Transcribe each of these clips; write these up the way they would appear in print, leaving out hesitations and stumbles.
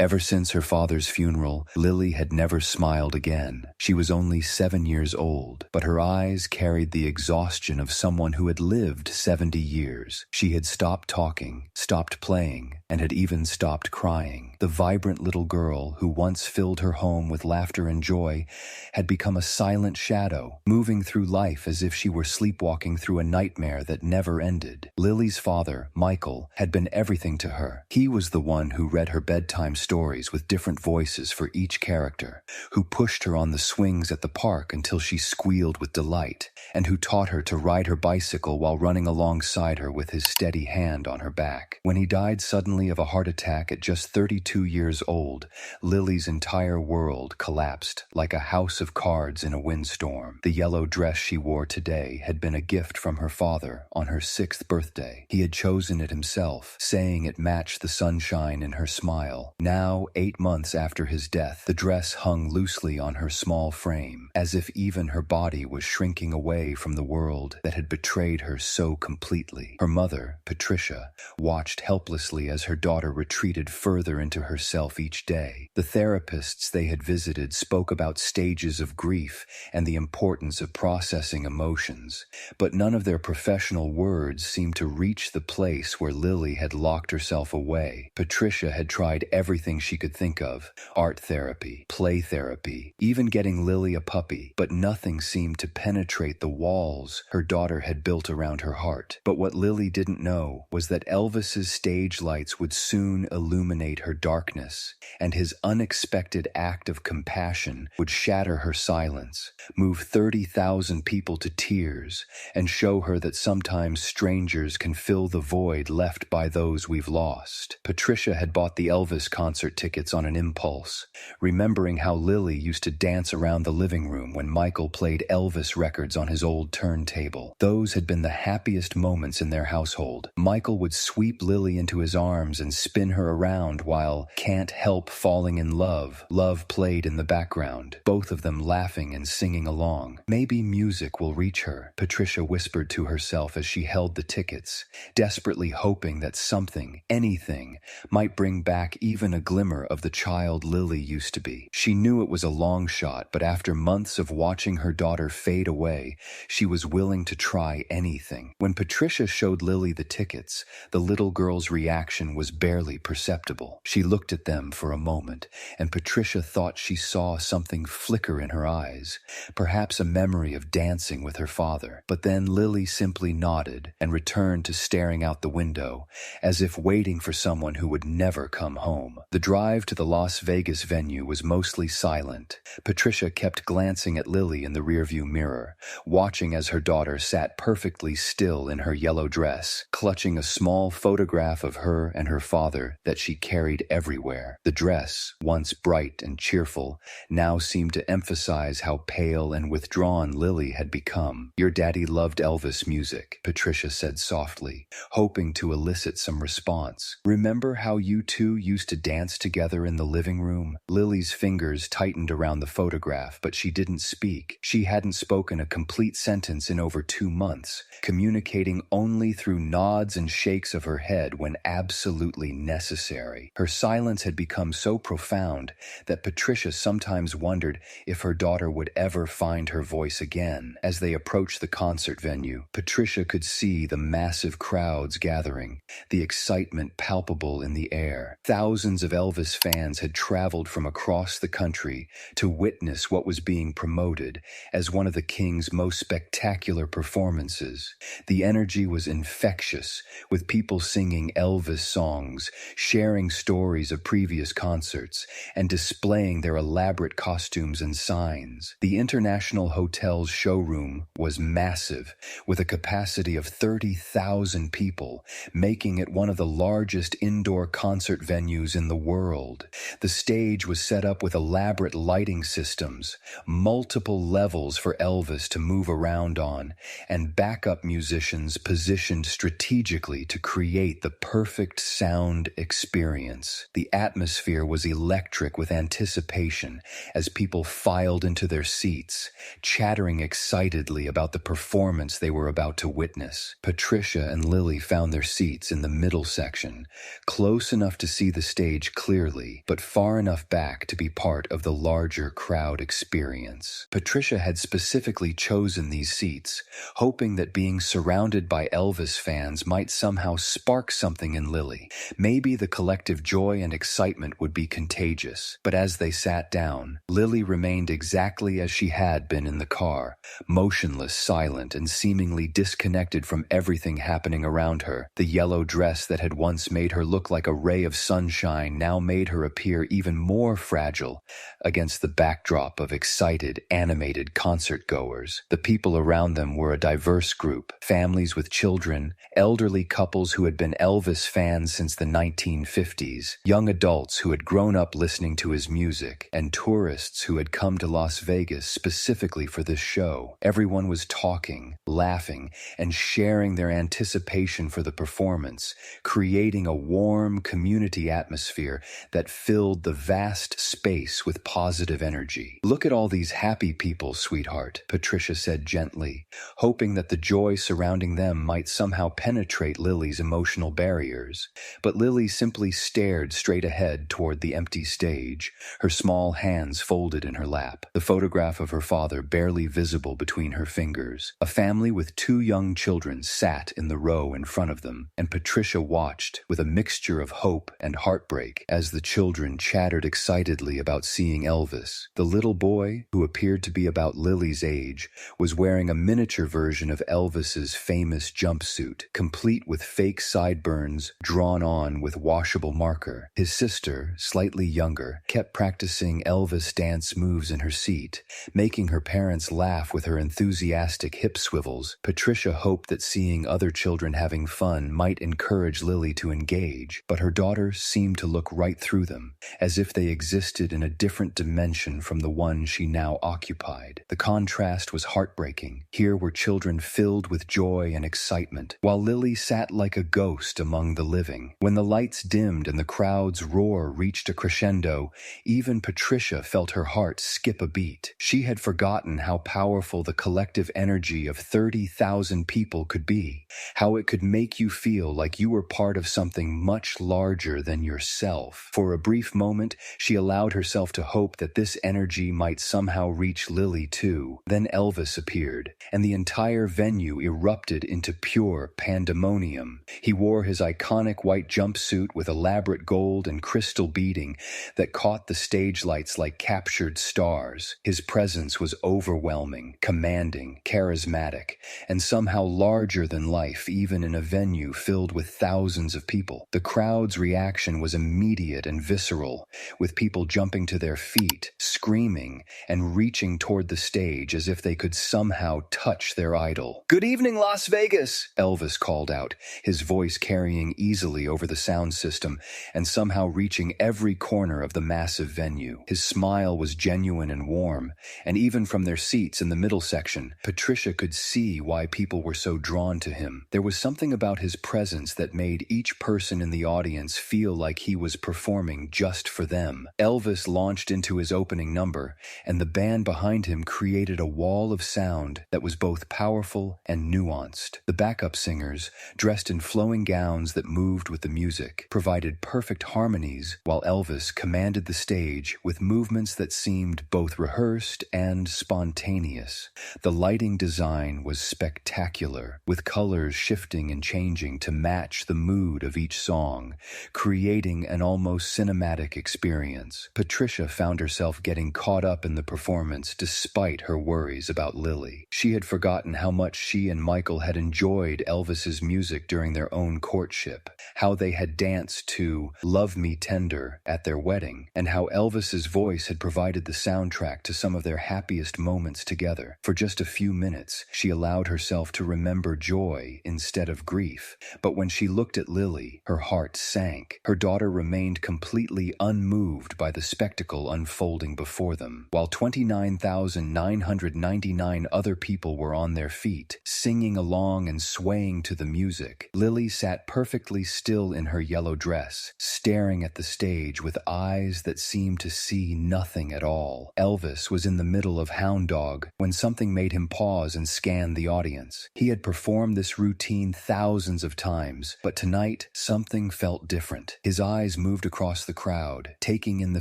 Ever since her father's funeral, Lily had never smiled again. She was only 7 years old, but her eyes carried the exhaustion of someone who had lived 70 years. She had stopped talking, stopped playing, and had even stopped crying. The vibrant little girl who once filled her home with laughter and joy had become a silent shadow, moving through life as if she were sleepwalking through a nightmare that never ended. Lily's father, Michael, had been everything to her. He was the one who read her bedtime stories with different voices for each character, who pushed her on the swings at the park until she squealed with delight, and who taught her to ride her bicycle while running alongside her with his steady hand on her back. When he died suddenly of a heart attack at just 32 years old, Lily's entire world collapsed like a house of cards in a windstorm. The yellow dress she wore today had been a gift from her father on her 6th birthday. He had chosen it himself, saying it matched the sunshine in her smile. Now, 8 months after his death, the dress hung loosely on her small frame, as if even her body was shrinking away from the world that had betrayed her so completely. Her mother, Patricia, watched helplessly as her daughter retreated further into herself each day. The therapists they had visited spoke about stages of grief and the importance of processing emotions, but none of their professional words seemed to reach the place where Lily had locked herself away. Patricia had tried everything she could think of: art therapy, play therapy, even getting Lily a puppy, but nothing seemed to penetrate the walls her daughter had built around her heart. But what Lily didn't know was that Elvis's stage lights would soon illuminate her darkness, and his unexpected act of compassion would shatter her silence, move 30,000 people to tears, and show her that sometimes strangers can fill the void left by those we've lost. Patricia had bought the Elvis concert tickets on an impulse, remembering how Lily used to dance around the living room when Michael played Elvis records on his old turntable. Those had been the happiest moments in their household. Michael would sweep Lily into his arms and spin her around while "Can't Help Falling in Love" played in the background, both of them laughing and singing along. Maybe music will reach her, Patricia whispered to herself as she held the tickets, desperately hoping that something, anything, might bring back even a glimmer of the child Lily used to be. She knew it was a long shot, but after months of watching her daughter fade away, she was willing to try anything. When Patricia showed Lily the tickets, the little girl's reaction was barely perceptible. She looked at them for a moment, and Patricia thought she saw something flicker in her eyes, perhaps a memory of dancing with her father. But then Lily simply nodded and returned to staring out the window, as if waiting for someone who would never come home. The drive to the Las Vegas venue was mostly silent. Patricia kept glancing at Lily in the rearview mirror, watching as her daughter sat perfectly still in her yellow dress, clutching a small photograph of her and her father that she carried everywhere. The dress, once bright and cheerful, now seemed to emphasize how pale and withdrawn Lily had become. "Your daddy loved Elvis music," Patricia said softly, hoping to elicit some response. "Remember how you two used to dance together in the living room?" Lily's fingers tightened around the photograph, but she didn't speak. She hadn't spoken a complete sentence in over 2 months, communicating only through nods and shakes of her head when absolutely necessary. Her silence had become so profound that Patricia sometimes wondered if her daughter would ever find her voice again. As they approached the concert venue, Patricia could see the massive crowds gathering, the excitement palpable in the air. Thousands of Elvis fans had traveled from across the country to witness what was being promoted as one of the King's most spectacular performances. The energy was infectious, with people singing Elvis songs, sharing stories of previous concerts, and displaying their elaborate costumes and signs. The International Hotel's showroom was massive, with a capacity of 30,000 people, making it one of the largest indoor concert venues in the world. The stage was set up with elaborate lighting systems, multiple levels for Elvis to move around on, and backup musicians positioned strategically to create the perfect sound experience. The atmosphere was electric with anticipation as people filed into their seats, chattering excitedly about the performance they were about to witness. Patricia and Lily found their seats in the middle section, close enough to see the stage stage clearly, but far enough back to be part of the larger crowd experience. Patricia had specifically chosen these seats, hoping that being surrounded by Elvis fans might somehow spark something in Lily. Maybe the collective joy and excitement would be contagious. But as they sat down, Lily remained exactly as she had been in the car, motionless, silent, and seemingly disconnected from everything happening around her. The yellow dress that had once made her look like a ray of sunshine now made her appear even more fragile against the backdrop of excited, animated concert-goers. The people around them were a diverse group, families with children, elderly couples who had been Elvis fans since the 1950s, young adults who had grown up listening to his music, and tourists who had come to Las Vegas specifically for this show. Everyone was talking, laughing, and sharing their anticipation for the performance, creating a warm community atmosphere that filled the vast space with positive energy. "Look at all these happy people, sweetheart," Patricia said gently, hoping that the joy surrounding them might somehow penetrate Lily's emotional barriers. But Lily simply stared straight ahead toward the empty stage, her small hands folded in her lap, the photograph of her father barely visible between her fingers. A family with 2 young children sat in the row in front of them, and Patricia watched with a mixture of hope and heartbreak as the children chattered excitedly about seeing Elvis. The little boy, who appeared to be about Lily's age, was wearing a miniature version of Elvis's famous jumpsuit, complete with fake sideburns drawn on with washable marker. His sister, slightly younger, kept practicing Elvis dance moves in her seat, making her parents laugh with her enthusiastic hip swivels. Patricia hoped that seeing other children having fun might encourage Lily to engage, but her daughter seemed to look right through them, as if they existed in a different dimension from the one she now occupied. The contrast was heartbreaking. Here were children filled with joy and excitement, while Lily sat like a ghost among the living. When the lights dimmed and the crowd's roar reached a crescendo, even Patricia felt her heart skip a beat. She had forgotten how powerful the collective energy of 30,000 people could be, how it could make you feel like you were part of something much larger than yourself. For a brief moment, she allowed herself to hope that this energy might somehow reach Lily too. Then Elvis appeared, and the entire venue erupted into pure pandemonium. He wore his iconic white jumpsuit with elaborate gold and crystal beading that caught the stage lights like captured stars. His presence was overwhelming, commanding, charismatic, and somehow larger than life, even in a venue filled with thousands of people. The crowd's reaction was immediate and visceral, with people jumping to their feet, screaming, and reaching toward the stage as if they could somehow touch their idol. "Good evening, Las Vegas," Elvis called out, his voice carrying easily over the sound system and somehow reaching every corner of the massive venue. His smile was genuine and warm, and even from their seats in the middle section, Patricia could see why people were so drawn to him. There was something about his presence that made each person in the audience feel like he was performing just for them. Elvis launched into his opening number, and the band behind him created a wall of sound that was both powerful and nuanced. The backup singers, dressed in flowing gowns that moved with the music, provided perfect harmonies, while Elvis commanded the stage with movements that seemed both rehearsed and spontaneous. The lighting design was spectacular, with colors shifting and changing to match the mood of each song, creating an almost cinematic experience. Patricia found herself getting caught up in the performance despite her worries about Lily. She had forgotten how much she and Michael had enjoyed Elvis's music during their own courtship, how they had danced to "Love Me Tender" at their wedding, and how Elvis's voice had provided the soundtrack to some of their happiest moments together. For just a few minutes, she allowed herself to remember joy instead of grief, but when she looked at Lily, her heart sank. Her daughter remained completely unmoved by the spectacle unfolding before them, while 29,999 other people were on their feet, singing along and swaying to the music. Lily sat perfectly still in her yellow dress, staring at the stage with eyes that seemed to see nothing at all. Elvis was in the middle of Hound Dog when something made him pause and scan the audience. He had performed this routine thousands of times, but tonight something felt different. His eyes moved across the crowd, taking in the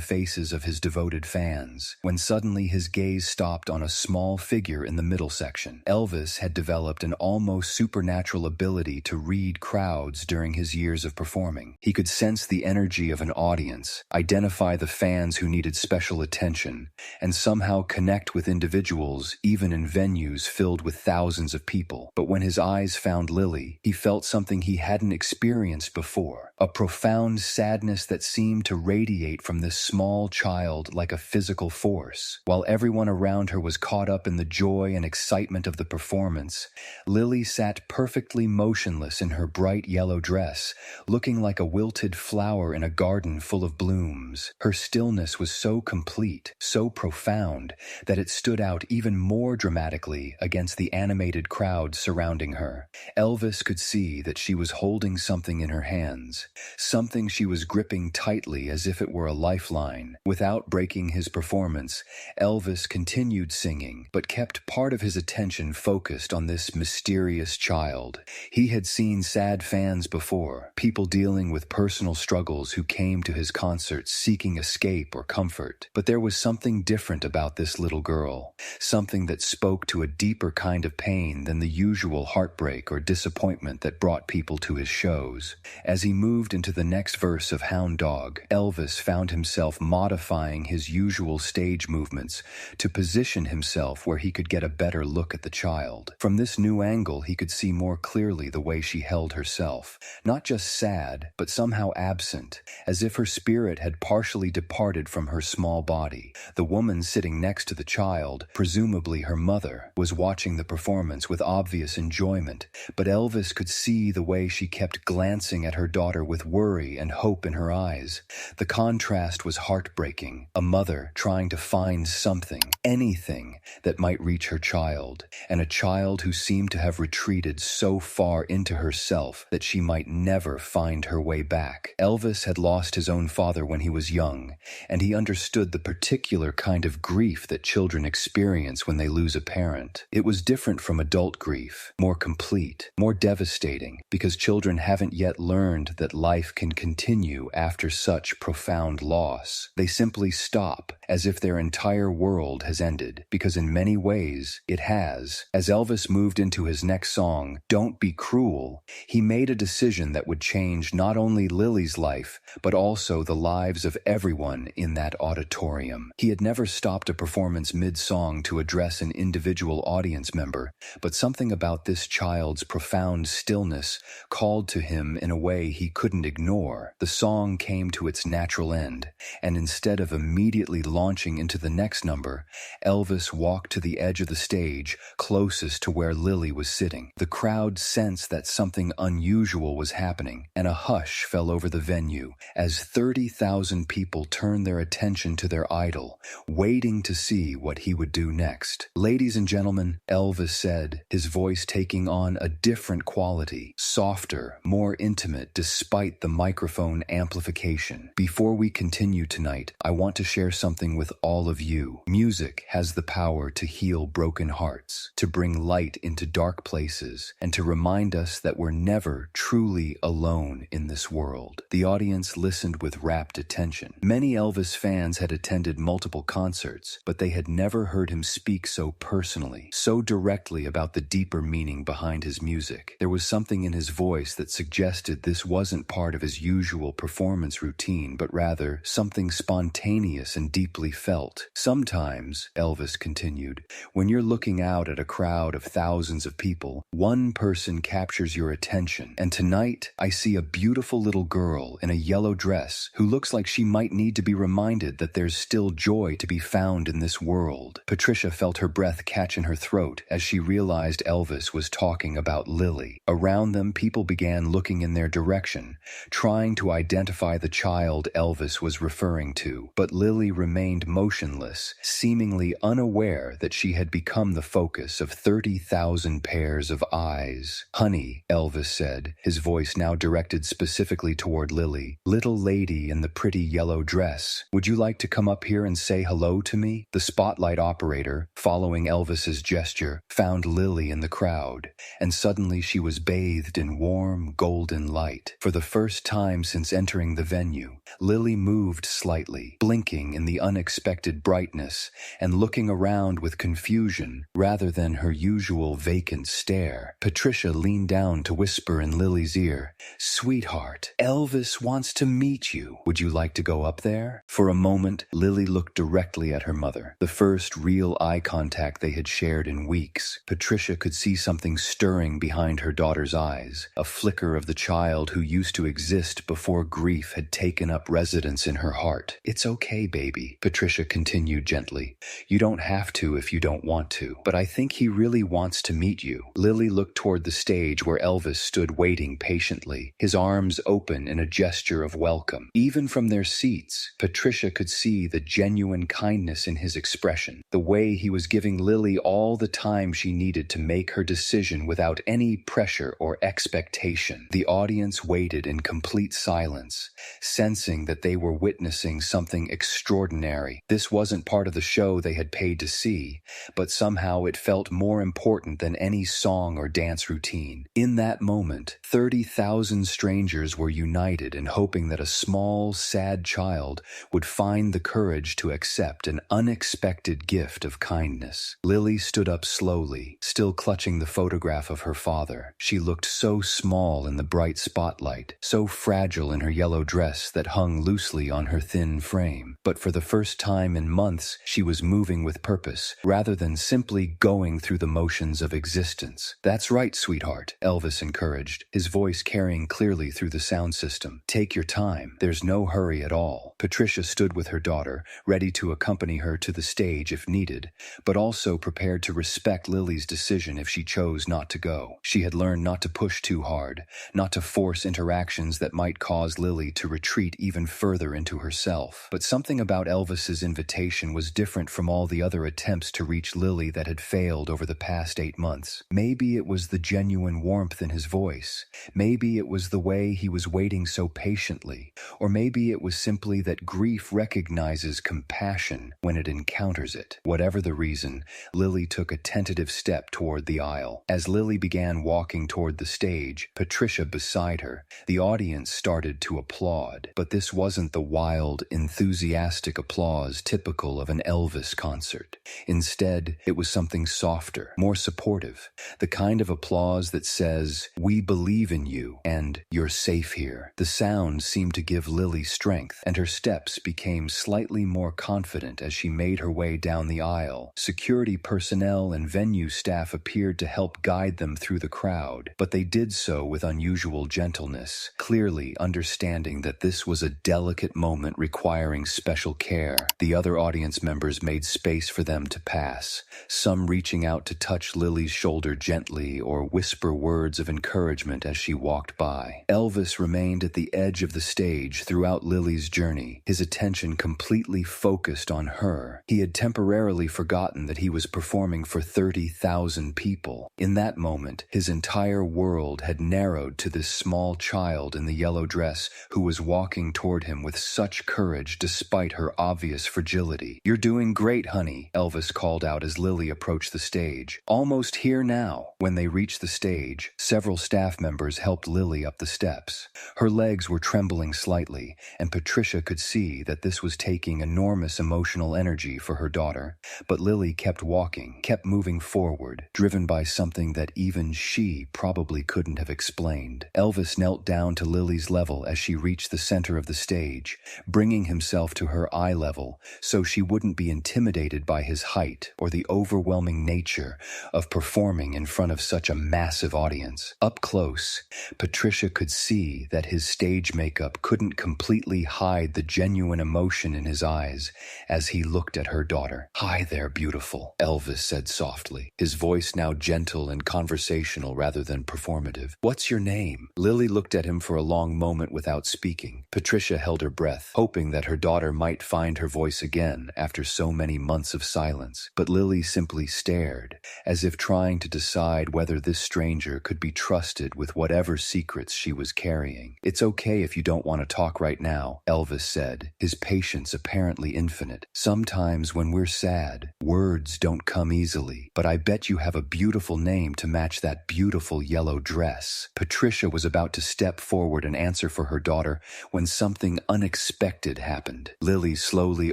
faces of his devoted fans, when suddenly his gaze stopped on a small figure in the middle section. Elvis had developed an almost supernatural ability to read crowds during his years of performing. He could sense the energy of an audience, identify the fans who needed special attention, and somehow connect with individuals even in venues filled with thousands of people. But when his eyes found Lily, he felt something he hadn't experienced before, a profound sadness that seemed to radiate from this small child like a physical force. While everyone around her was caught up in the joy and excitement of the performance, Lily sat perfectly motionless in her bright yellow dress, looking like a wilted flower in a garden full of blooms. Her stillness was so complete, so profound, that it stood out even more dramatically against the animated crowd surrounding her. Elvis could see that she was holding something in her hands, something she was gripping tightly as if it were a lifeline. Without breaking his performance, Elvis continued singing, but kept part of his attention focused on this mysterious child. He had seen sad fans before, people dealing with personal struggles who came to his concerts seeking escape or comfort. But there was something different about this little girl, something that spoke to a deeper kind of pain than the usual heartbreak or disappointment that brought people to his shows. As he moved into the next verse of Hound Dog, Elvis found himself modifying his usual stage movements to position himself where he could get a better look at the child. From this new angle, he could see more clearly the way she held herself, not just sad, but somehow absent, as if her spirit had partially departed from her small body. The woman sitting next to the child, presumably her mother, was watching the performance with obvious enjoyment, but Elvis could see the way she kept glancing at her daughter with worry and hope in her eyes. The contrast was heartbreaking, a mother trying to find something, anything, that might reach her child, and a child who seemed to have retreated so far into herself that she might never find her way back. Elvis had lost his own father when he was young, and he understood the particular kind of grief that children experience when they lose a parent. It was different from adult grief, more complete, more devastating, because children haven't yet learned that life can continue after such profound loss. They simply stop, as if their entire world has ended, because in many ways it has. As Elvis moved into his next song, Don't Be Cruel, he made a decision that would change not only Lily's life, but also the lives of everyone in that auditorium. He had never stopped a performance mid-song to address an individual audience member, but something about this child's profound stillness called to him in a way he couldn't ignore. The song came to its natural end, and instead of immediately launching into the next number, Elvis walked to the edge of the stage, closest to where Lily was sitting. The crowd sensed that something unusual was happening, and a hush fell over the venue as 30,000 people turned their attention to their idol, waiting to see what he would do next. "Ladies and gentlemen," Elvis said, his voice taking on a different quality, softer, more intimate despite the microphone amplification. "Before we continue tonight, I want to share something with all of you. Music has the power to heal broken hearts, to bring light into dark places, and to remind us that we're never truly alone in this world." The audience listened with rapt attention. Many Elvis fans had attended multiple concerts, but they had never heard him speak so personally, so directly about the deeper meaning behind his music. There was something in his voice that suggested this wasn't part of his usual performance routine, but rather something spontaneous and deeply felt. "Sometimes," Elvis continued, "when you're looking out at a crowd of thousands of people, one person captures your attention, and tonight I see a beautiful little girl in a yellow dress who looks like she might need to be reminded that there's still joy to be found in this world." Patricia felt her breath catch in her throat as she realized Elvis was talking about Lily. Around them, people began looking in their direction, trying to identify the child Elvis was referring to, but Lily remained remained motionless, seemingly unaware that she had become the focus of 30,000 pairs of eyes. "Honey," Elvis said, his voice now directed specifically toward Lily. "Little lady in the pretty yellow dress, would you like to come up here and say hello to me?" The spotlight operator, following Elvis's gesture, found Lily in the crowd, and suddenly she was bathed in warm, golden light. For the first time since entering the venue, Lily moved slightly, blinking in the unexpected brightness and looking around with confusion rather than her usual vacant stare. Patricia leaned down to whisper in Lily's ear, "Sweetheart, Elvis wants to meet you. Would you like to go up there?" For a moment, Lily looked directly at her mother, the first real eye contact they had shared in weeks. Patricia could see something stirring behind her daughter's eyes, a flicker of the child who used to exist before grief had taken up residence in her heart. "It's okay, baby," Patricia continued gently. "You don't have to if you don't want to, but I think he really wants to meet you." Lily looked toward the stage where Elvis stood waiting patiently, his arms open in a gesture of welcome. Even from their seats, Patricia could see the genuine kindness in his expression, the way he was giving Lily all the time she needed to make her decision without any pressure or expectation. The audience waited in complete silence, sensing that they were witnessing something extraordinary. This wasn't part of the show they had paid to see, but somehow it felt more important than any song or dance routine. In that moment, 30,000 strangers were united in hoping that a small, sad child would find the courage to accept an unexpected gift of kindness. Lily stood up slowly, still clutching the photograph of her father. She looked so small in the bright spotlight, so fragile in her yellow dress that hung loosely on her thin frame. But for the first time in months, she was moving with purpose, rather than simply going through the motions of existence. "That's right, sweetheart," Elvis encouraged, his voice carrying clearly through the sound system. "Take your time. There's no hurry at all." Patricia stood with her daughter, ready to accompany her to the stage if needed, but also prepared to respect Lily's decision if she chose not to go. She had learned not to push too hard, not to force interactions that might cause Lily to retreat even further into herself. But something about Elvis's invitation was different from all the other attempts to reach Lily that had failed over the past 8 months. Maybe it was the genuine warmth in his voice. Maybe it was the way he was waiting so patiently. Or maybe it was simply that grief recognizes compassion when it encounters it. Whatever the reason, Lily took a tentative step toward the aisle. As Lily began walking toward the stage, Patricia beside her, the audience started to applaud. But this wasn't the wild, enthusiastic applause typical of an Elvis concert. Instead, it was something softer, more supportive, the kind of applause that says, "We believe in you," and "You're safe here." The sound seemed to give Lily strength, and her steps became slightly more confident as she made her way down the aisle. Security personnel and venue staff appeared to help guide them through the crowd, but they did so with unusual gentleness, clearly understanding that this was a delicate moment requiring special care. The other audience members made space for them to pass, some reaching out to touch Lily's shoulder gently or whisper words of encouragement as she walked by. Elvis remained at the edge of the stage throughout Lily's journey, his attention completely focused on her. He had temporarily forgotten that he was performing for 30,000 people. In that moment, his entire world had narrowed to this small child in the yellow dress who was walking toward him with such courage despite her obvious fragility. "You're doing great, honey," Elvis called out as Lily approached the stage. "Almost here now." When they reached the stage, several staff members helped Lily up the steps. Her legs were trembling slightly, and Patricia could see that this was taking enormous emotional energy for her daughter. But Lily kept walking, kept moving forward, driven by something that even she probably couldn't have explained. Elvis knelt down to Lily's level as she reached the center of the stage, bringing himself to her eye level so she wouldn't be intimidated by his height or the overwhelming nature of performing in front of such a massive audience. Up close, Patricia could see that his stage makeup couldn't completely hide the genuine emotion in his eyes as he looked at her daughter. "Hi there, beautiful," Elvis said softly, his voice now gentle and conversational rather than performative. "What's your name?" Lily looked at him for a long moment without speaking. Patricia held her breath, hoping that her daughter might find find her voice again after so many months of silence, but Lily simply stared, as if trying to decide whether this stranger could be trusted with whatever secrets she was carrying. "It's okay if you don't want to talk right now," Elvis said, his patience apparently infinite. "Sometimes when we're sad, words don't come easily, but I bet you have a beautiful name to match that beautiful yellow dress." Patricia was about to step forward and answer for her daughter when something unexpected happened. Lily slowly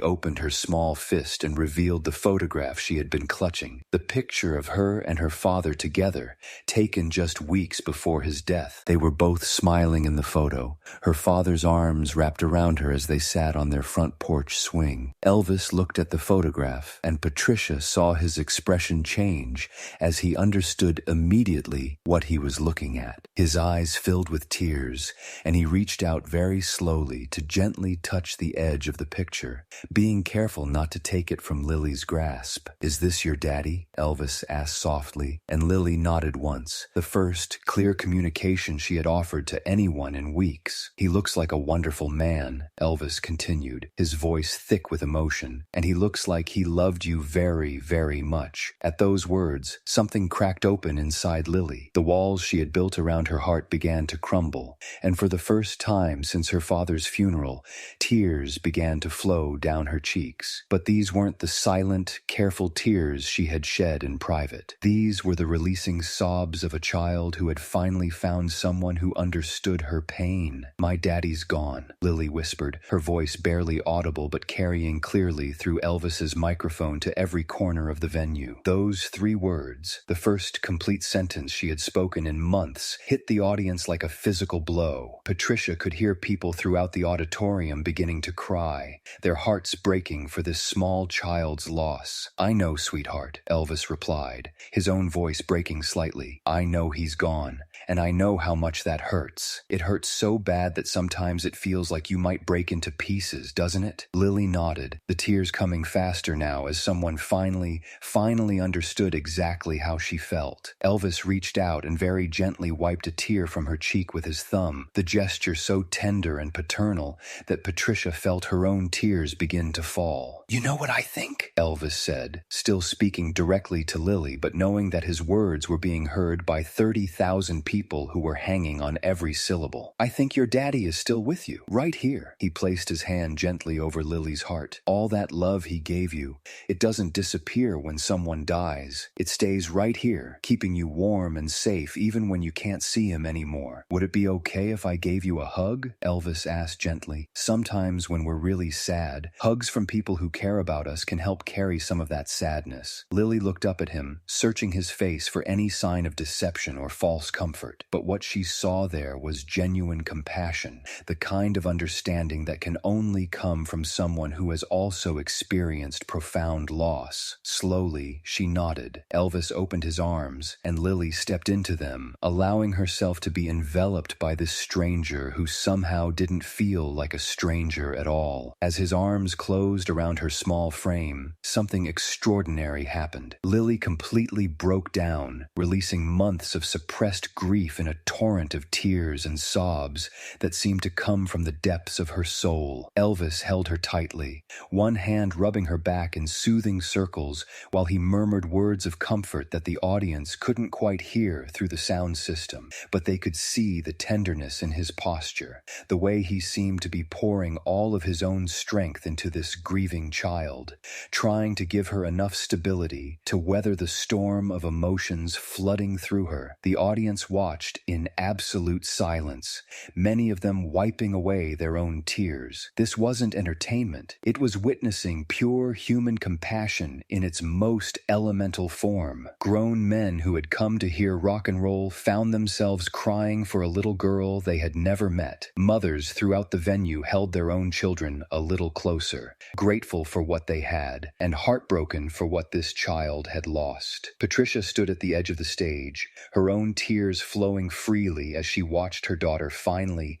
opened her small fist and revealed the photograph she had been clutching. The picture of her and her father together, taken just weeks before his death. They were both smiling in the photo, her father's arms wrapped around her as they sat on their front porch swing. Elvis looked at the photograph, and Patricia saw his expression change as he understood immediately what he was looking at. His eyes filled with tears, and he reached out very slowly to gently touch the edge of the picture, being careful not to take it from Lily's grasp. "Is this your daddy?" Elvis asked softly, and Lily nodded once, the first clear communication she had offered to anyone in weeks. "He looks like a wonderful man," Elvis continued, his voice thick with emotion, "and he looks like he loved you very, very much." At those words, something cracked open inside Lily. The walls she had built around her heart began to crumble, and for the first time since her father's funeral, tears began to flow down her cheeks. But these weren't the silent, careful tears she had shed in private. These were the releasing sobs of a child who had finally found someone who understood her pain. "My daddy's gone," Lily whispered, her voice barely audible but carrying clearly through Elvis's microphone to every corner of the venue. Those 3 words, the first complete sentence she had spoken in months, hit the audience like a physical blow. Patricia could hear people throughout the auditorium beginning to cry, their hearts breaking for this small child's loss. "I know, sweetheart," Elvis replied, his own voice breaking slightly. "I know he's gone, and I know how much that hurts. It hurts so bad that sometimes it feels like you might break into pieces, doesn't it?" Lily nodded, the tears coming faster now as someone finally understood exactly how she felt. Elvis reached out and very gently wiped a tear from her cheek with his thumb, the gesture so tender and paternal that Patricia felt her own tears begin to fall. "You know what I think?" Elvis said, still speaking directly to Lily, but knowing that his words were being heard by 30,000 people who were hanging on every syllable. "I think your daddy is still with you, right here." He placed his hand gently over Lily's heart. "All that love he gave you, it doesn't disappear when someone dies. It stays right here, keeping you warm and safe even when you can't see him anymore. Would it be okay if I gave you a hug?" Elvis asked gently. "Sometimes when we're really sad, hugs from people who care about us can help carry some of that sadness." Lily looked up at him, searching his face for any sign of deception or false comfort. But what she saw there was genuine compassion, the kind of understanding that can only come from someone who has also experienced profound loss. Slowly, she nodded. Elvis opened his arms, and Lily stepped into them, allowing herself to be enveloped by this stranger who somehow didn't feel like a stranger at all. As his arms closed around her small frame, something extraordinary happened. Lily completely broke down, releasing months of suppressed grief in a torrent of tears and sobs that seemed to come from the depths of her soul. Elvis held her tightly, one hand rubbing her back in soothing circles while he murmured words of comfort that the audience couldn't quite hear through the sound system, but they could see the tenderness in his posture, the way he seemed to be pouring all of his own strength into this grieving child, trying to give her enough stability to weather the storm of emotions flooding through her. The audience watched in absolute silence, many of them wiping away their own tears. This wasn't entertainment. It was witnessing pure human compassion in its most elemental form. Grown men who had come to hear rock and roll found themselves crying for a little girl they had never met. Mothers throughout the venue held their own children a little closer, grateful for what they had and heartbroken for what this child had lost. Patricia stood at the edge of the stage, her own tears flowing freely as she watched her daughter finally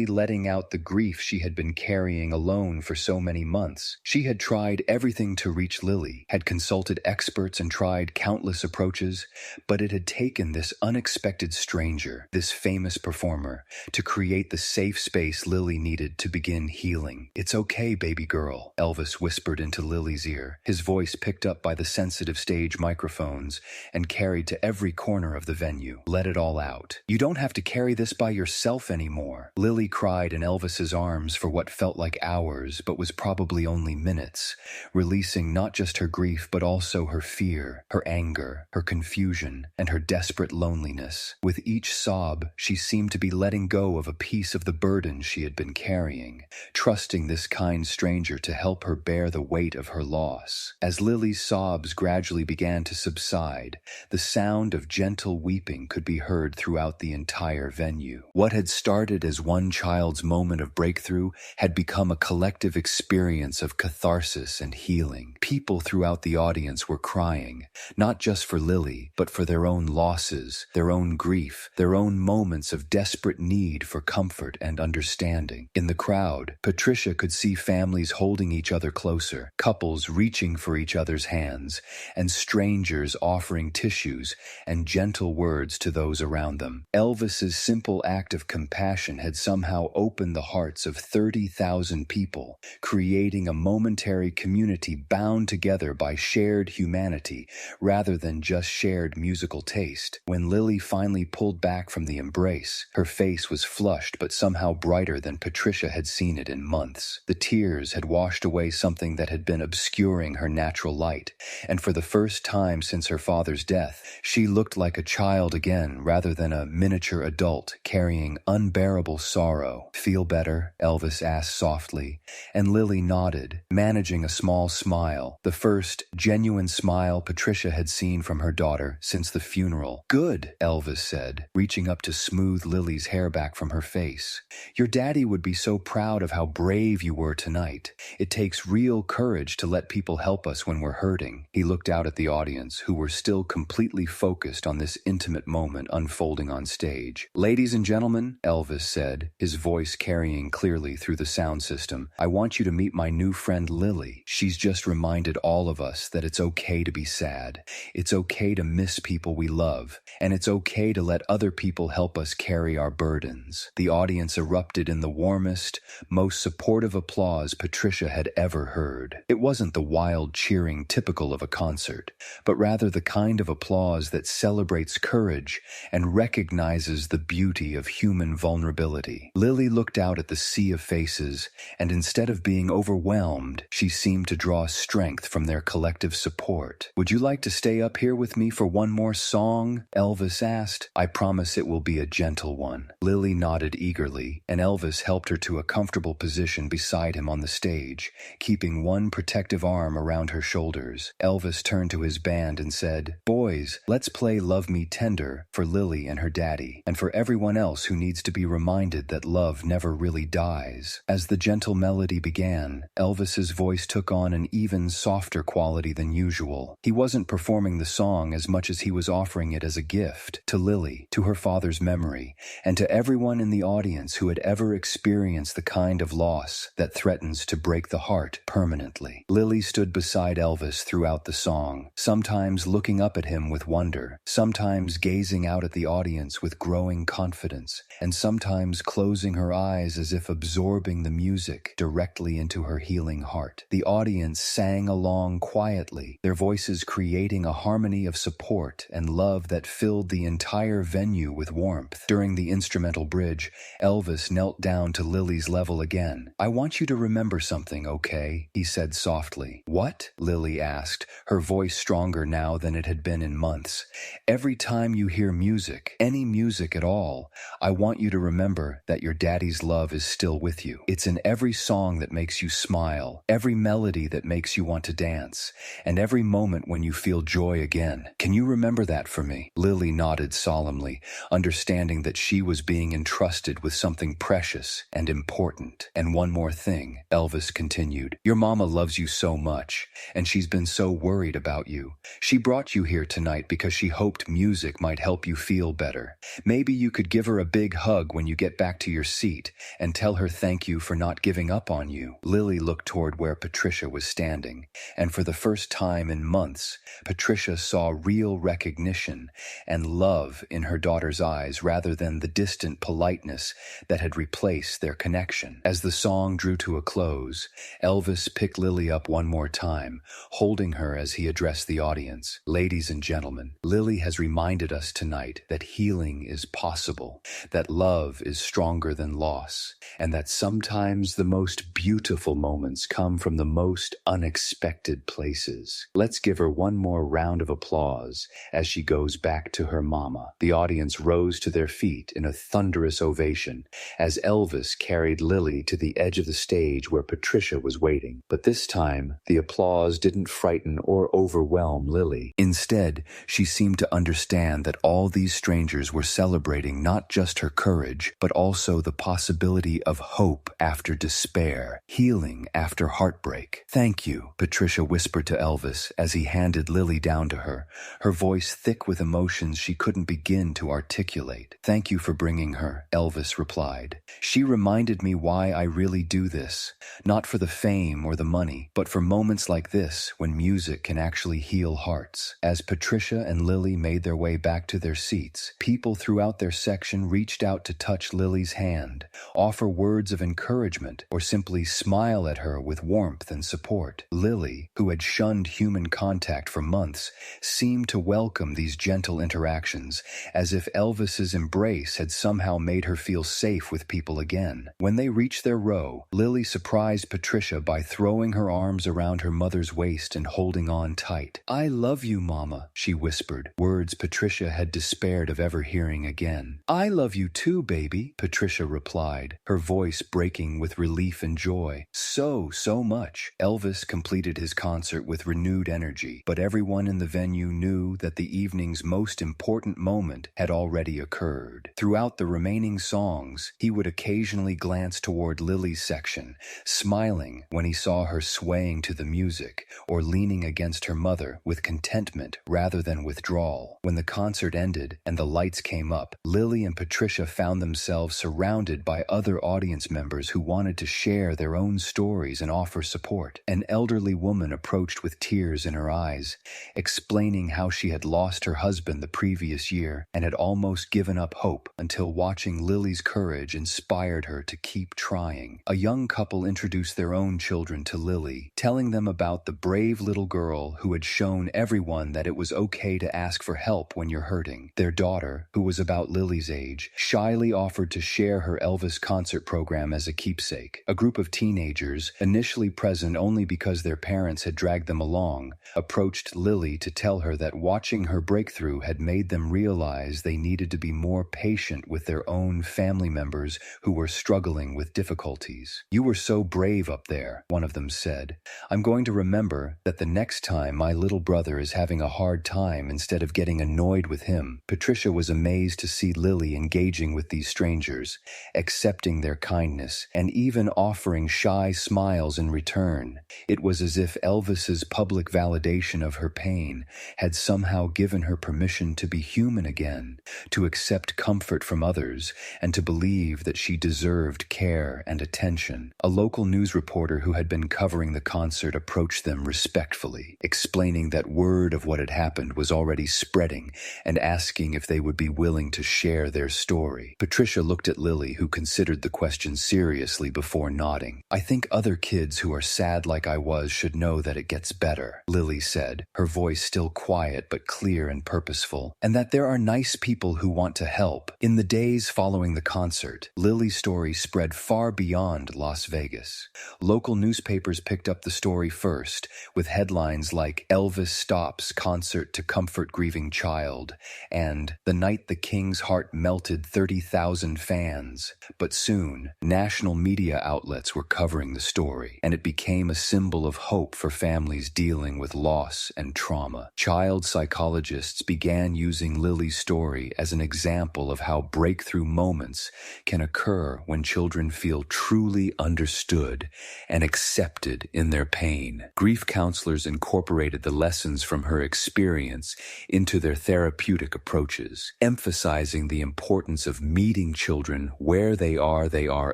letting out the grief she had been carrying alone for so many months. She had tried everything to reach Lily, had consulted experts and tried countless approaches, but it had taken this unexpected stranger, this famous performer, to create the safe space Lily needed to begin healing. "It's okay, baby girl," Elvis whispered into Lily's ear, his voice picked up by the sensitive stage microphones and carried to every corner of the venue. "Let it all out. You don't have to carry this by yourself anymore." Lily cried in Elvis's arms for what felt like hours, but was probably only minutes, releasing not just her grief but also her fear, her anger, her confusion, and her desperate loneliness. With each sob, she seemed to be letting go of a piece of the burden she had been carrying, trusting this kind stranger to help her bear the weight of her loss. As Lily's sobs gradually began to subside, the sound of gentle weeping could be heard throughout the entire venue. What had started as one child's moment of breakthrough had become a collective experience of catharsis and healing. People throughout the audience were crying, not just for Lily, but for their own losses, their own grief, their own moments of desperate need for comfort and understanding. In the crowd, Patricia could see families holding each other closer, couples reaching for each other's hands, and strangers offering tissues and gentle words to those around them. Elvis's simple act of compassion had somehow opened the hearts of 30,000 people, creating a momentary community bound together by shared humanity rather than just shared musical taste. When Lily finally pulled back from the embrace, her face was flushed but somehow brighter than Patricia had seen it in months. The tears had washed away something that had been obscuring her natural light, and for the first time since her father's death, she looked like a child again rather than a miniature adult carrying unbearable sorrow. "Feel better?" Elvis asked softly, and Lily nodded, managing a small smile, the first genuine smile Patricia had seen from her daughter since the funeral. "Good," Elvis said, reaching up to smooth Lily's hair back from her face. "Your daddy would be so proud of how brave you were tonight. It takes real courage to let people help us when we're hurting." He looked out at the audience, who were still completely focused on this intimate moment unfolding on stage. "Ladies and gentlemen," Elvis said, his voice carrying clearly through the sound system, "I want you to meet my new friend Lily. She's just reminded all of us that it's okay to be sad. It's okay to miss people we love, and it's okay to let other people help us carry our burdens." The audience erupted in the warmest, most supportive applause Patricia had ever heard. It wasn't the wild cheering typical of a concert, but rather the kind of applause that celebrates courage and recognizes the beauty of human vulnerability. Lily looked out at the sea of faces, and instead of being overwhelmed, she seemed to draw strength from their collective support. "Would you like to stay up here with me for one more song?" Elvis asked. "I promise it will be a gentle one." Lily nodded eagerly, and Elvis helped her to a comfortable position beside him on the stage, keeping one protective arm around her shoulders. Elvis turned to his band and said, "Boys, let's play Love Me Tender for Lily and her daddy, and for everyone else who needs to be reminded that love never really dies." As the gentle melody began, Elvis's voice took on an even softer quality than usual. He wasn't performing the song as much as he was offering it as a gift to Lily, to her father's memory, and to everyone in the audience who had ever experienced the kind of loss that threatens to break the heart permanently. Lily stood beside Elvis throughout the song, sometimes looking up at him with wonder, sometimes gazing out at the audience with growing confidence, and sometimes closing her eyes as if absorbing the music directly into her healing heart. The audience sang along quietly, their voices creating a harmony of support and love that filled the entire venue with warmth. During the instrumental bridge, Elvis knelt down to Lily's level again. "I want you to remember something, okay?" he said softly. "What?" Lily asked, her voice stronger now than it had been in months. "Every time you hear music, any music at all, I want you to remember that your daddy's love is still with you. It's in every song that makes you smile, every melody that makes you want to dance, and every moment when you feel joy again. Can you remember that for me?" Lily nodded solemnly, understanding that she was being entrusted with something precious and important. "And one more thing," Elvis continued. continued, "Your mama loves you so much, and she's been so worried about you. She brought you here tonight because she hoped music might help you feel better. Maybe you could give her a big hug when you get back to your seat and tell her thank you for not giving up on you." Lily looked toward where Patricia was standing, and for the first time in months, Patricia saw real recognition and love in her daughter's eyes rather than the distant politeness that had replaced their connection. As the song drew to a close, Elvis picked Lily up one more time, holding her as he addressed the audience. "Ladies and gentlemen, Lily has reminded us tonight that healing is possible, that love is stronger than loss, and that sometimes the most beautiful moments come from the most unexpected places. Let's give her one more round of applause as she goes back to her mama." The audience rose to their feet in a thunderous ovation as Elvis carried Lily to the edge of the stage where Patricia was waiting. But this time, the applause didn't frighten or overwhelm Lily. Instead, she seemed to understand that all these strangers were celebrating not just her courage, but also the possibility of hope after despair, healing after heartbreak. "Thank you," Patricia whispered to Elvis as he handed Lily down to her, her voice thick with emotions she couldn't begin to articulate. "Thank you for bringing her," Elvis replied. "She reminded me why I really do this, not for the fame or the money, but for moments like this when music can actually heal hearts." As Patricia and Lily made their way back to their seats, people throughout their section reached out to touch Lily's hand, offer words of encouragement, or simply smile at her with warmth and support. Lily, who had shunned human contact for months, seemed to welcome these gentle interactions, as if Elvis's embrace had somehow made her feel safe with people again. When they reached their row, Lily surprised Patricia by throwing her arms around her mother's waist and holding on tight. "I love you, Mama," she whispered, words Patricia had despaired of ever hearing again. "I love you too, baby," Patricia replied, her voice breaking with relief and joy. So much." Elvis completed his concert with renewed energy, but everyone in the venue knew that the evening's most important moment had already occurred. Throughout the remaining songs, he would occasionally glance toward Lily's section, smiling when he saw her swaying to the music or leaning against her mother with contentment rather than withdrawal. When the concert ended and the lights came up, Lily and Patricia found themselves surrounded by other audience members who wanted to share their own stories and offer support. An elderly woman approached with tears in her eyes, explaining how she had lost her husband the previous year and had almost given up hope until watching Lily's courage inspired her to keep trying. A young couple introduced their own children to Lily, telling them about the brave little girl who had shown everyone that it was okay to ask for help when you're hurting. Their daughter, who was about Lily's age, shyly offered to share her Elvis concert program as a keepsake. A group of teenagers, initially present only because their parents had dragged them along, approached Lily to tell her that watching her breakthrough had made them realize they needed to be more patient with their own family members who were struggling with difficulties. "You were so brave up there," one of them said. "I'm going to remember that the next time my little brother is having a hard time instead of getting annoyed with him." Patricia was amazed to see Lily engaging with these strangers, accepting their kindness, and even offering shy smiles in return. It was as if Elvis's public validation of her pain had somehow given her permission to be human again, to accept comfort from others, and to believe that she deserved care and attention. A local news reporter who had been covering the concert approached them respectfully, explaining that word of what had happened was already spreading and asking if they would be willing to share their story. Patricia looked at Lily, who considered the question seriously before nodding. "I think other kids who are sad like I was should know that it gets better," Lily said, her voice still quiet but clear and purposeful, "and that there are nice people who want to help." In the days following the concert, Lily's story spread far beyond Las Vegas. Local newspapers picked up the story first, with headlines like "Elvis Stops Concert to Comfort Grieving Child" and "The Night the King's Heart Melted 30,000 Fans." But soon, national media outlets were covering the story, and it became a symbol of hope for families dealing with loss and trauma. Child psychologists began using Lily's story as an example of how breakthrough moments can occur when children feel truly understood and accepted in their pain. Grief counselors incorporated the lessons from her experience into their therapeutic approaches, emphasizing the importance of meeting children where they are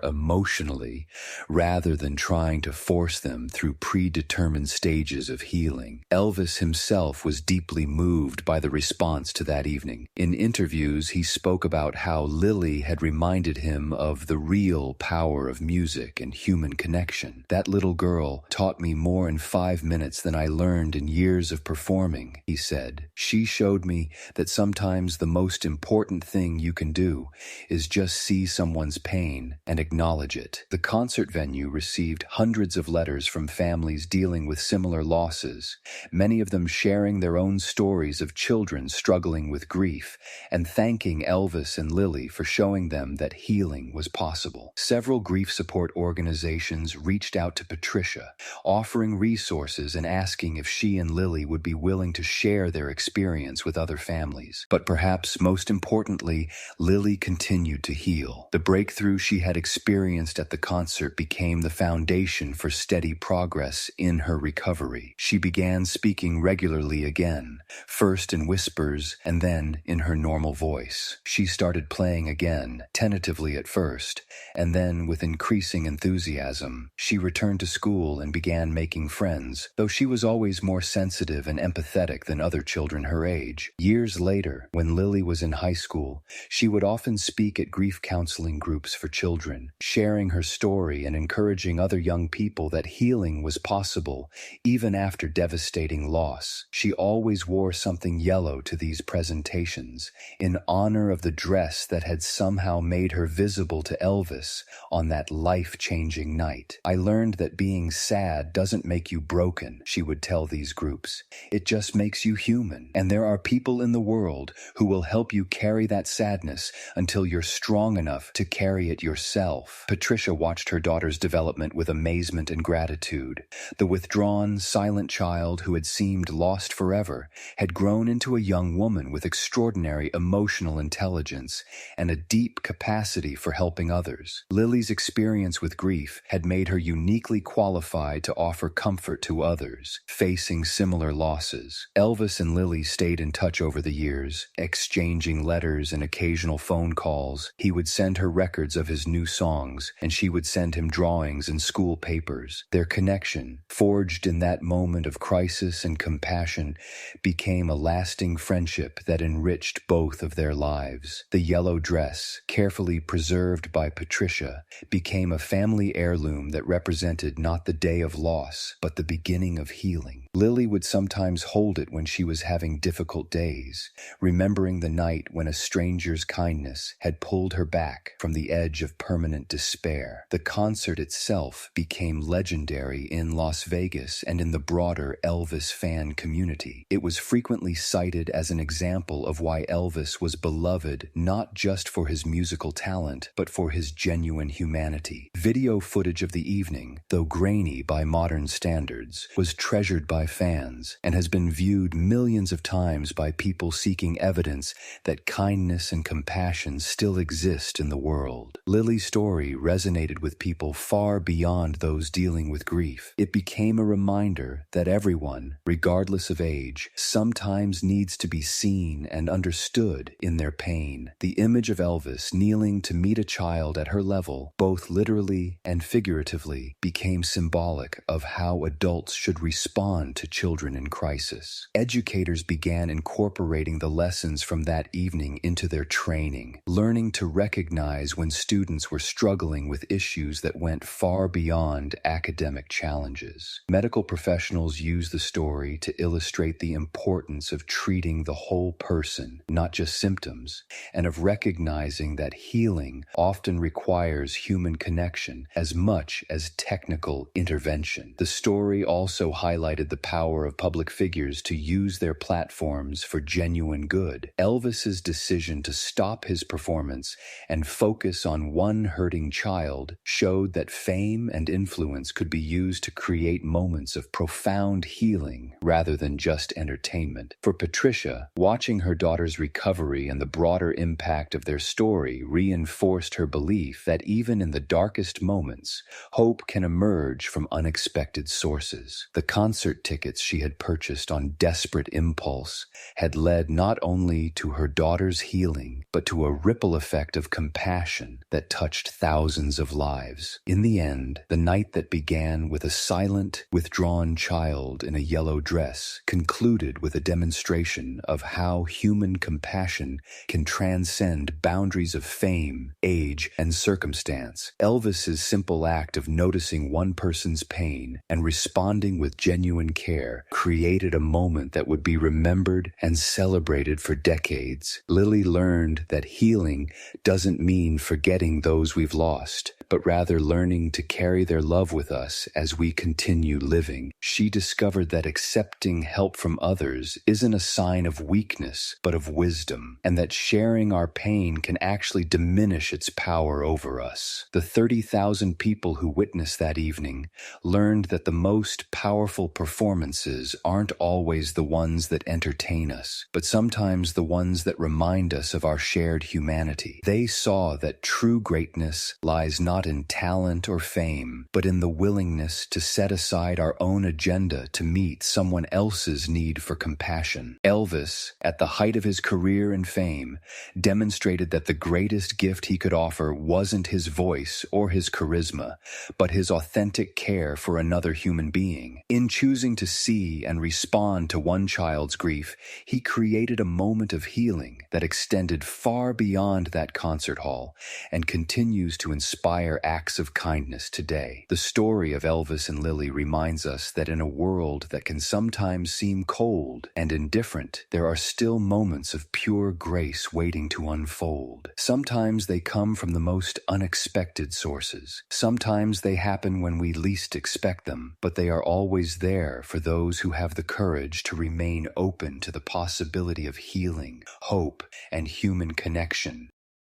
emotionally, rather than trying to force them through predetermined stages of healing. Elvis himself was deeply moved by the response to that evening. In interviews, he spoke about how Lily had reminded him of the real power of music and human connection. "That little girl taught me more in 5 minutes than I learned in years of performing," he said. "She showed me that sometimes the most important thing you can do is just see someone's pain and acknowledge it." The concert venue received hundreds of letters from families dealing with similar losses, many of them sharing their own stories of children struggling with grief and thanking Elvis and Lily for showing them that healing was possible. Several grief support organizations reached out to Patricia, offering resources and asking if she and Lily would be willing to share their experience with other families. But perhaps most importantly, Lily continued to heal. The breakthrough she had experienced at the concert became the foundation for steady progress in her recovery. She began speaking regularly again, first in whispers and then in her normal voice. She started playing again, tentatively at first, and then with increasing enthusiasm. She returned to school and began making friends, though she was always more sensitive and empathetic than other children her age. Years later, when Lily was in high school, she would often speak at grief counseling groups for children, sharing her story and encouraging other young people that healing was possible even after devastating loss. She always wore something yellow to these presentations, in honor of the dress that had somehow made her visible to Elvis on that life-changing night. "I learned that being sad doesn't make you broken," she would tell these groups. "It just makes you human, and there are people in the world who will help you carry that sadness until you're strong enough to carry it yourself." Patricia watched her daughter's development with amazement and gratitude. The withdrawn, silent child who had seemed lost forever had grown into a young woman with extraordinary emotional intelligence and a deep capacity for helping others. Lily's experience with grief had made her uniquely qualified to offer comfort to others facing similar losses. Elvis and Lily stayed in touch over the years, exchanging letters and occasional phone calls. He would send her records of his new songs, and she would send him drawings and school papers. Their connection, forged in that moment of crisis and compassion, became a lasting friendship that enriched both of their lives. The yellow dress, carefully preserved by Patricia, became a family heirloom that represented not the day of loss, but the beginning of healing. Lily would sometimes hold it when she was having difficult days, remembering the night when a stranger's kindness had pulled her back from the edge of permanent despair. The concert itself became legendary in Las Vegas and in the broader Elvis fan community. It was frequently cited as an example of why Elvis was beloved not just for his musical talent, but for his genuine humanity. Video footage of the evening, though grainy by modern standards, was treasured by fans and has been viewed millions of times by people seeking evidence that kindness and compassion still exist in the world. Lily's story resonated with people far beyond those dealing with grief. It became a reminder that everyone, regardless of age, sometimes needs to be seen and understood in their pain. The image of Elvis kneeling to meet a child at her level, both literally and figuratively, became symbolic of how adults should respond to children in crisis. Educators began incorporating the lessons from that evening into their training, learning to recognize when students were struggling with issues that went far beyond academic challenges. Medical professionals use the story to illustrate the importance of treating the whole person, not just symptoms, and of recognizing that healing often requires human connection as much as technical intervention. The story also highlighted the power of public figures to use their platforms for genuine good. Elvis's decision to stop his performance and focus on one hurting child showed that fame and influence could be used to create moments of profound healing rather than just entertainment. For Patricia, watching her daughter's recovery and the broader impact of their story reinforced her belief that even in the darkest moments, hope can emerge from unexpected sources. The concert tickets she had purchased on desperate impulse had led not only to her daughter's healing, but to a ripple effect of compassion that touched thousands of lives. In the end, the night that began with a silent, withdrawn child in a yellow dress concluded with a demonstration of how human compassion can transcend boundaries of fame, age, and circumstance. Elvis's simple act of noticing one person's pain and responding with genuine care created a moment that would be remembered and celebrated for decades. Lily learned that healing doesn't mean forgetting those we've lost, but rather learning to carry their love with us as we continue living. She discovered that accepting help from others isn't a sign of weakness, but of wisdom, and that sharing our pain can actually diminish its power over us. The 30,000 people who witnessed that evening learned that the most powerful performances aren't always the ones that entertain us, but sometimes the ones that remind us of our shared humanity. They saw that true greatness lies not in talent or fame, but in the willingness to set aside our own agenda to meet someone else's need for compassion. Elvis, at the height of his career and fame, demonstrated that the greatest gift he could offer wasn't his voice or his charisma, but his authentic care for another human being. In choosing to see and respond to one child's grief, he created a moment of healing that extended far beyond that concert hall and continues to inspire acts of kindness today. The story of Elvis and Lily reminds us that in a world that can sometimes seem cold and indifferent, there are still moments of pure grace waiting to unfold. Sometimes they come from the most unexpected sources. Sometimes they happen when we least expect them, but they are always there for those who have the courage to remain open to the possibility of healing, hope, and human connection.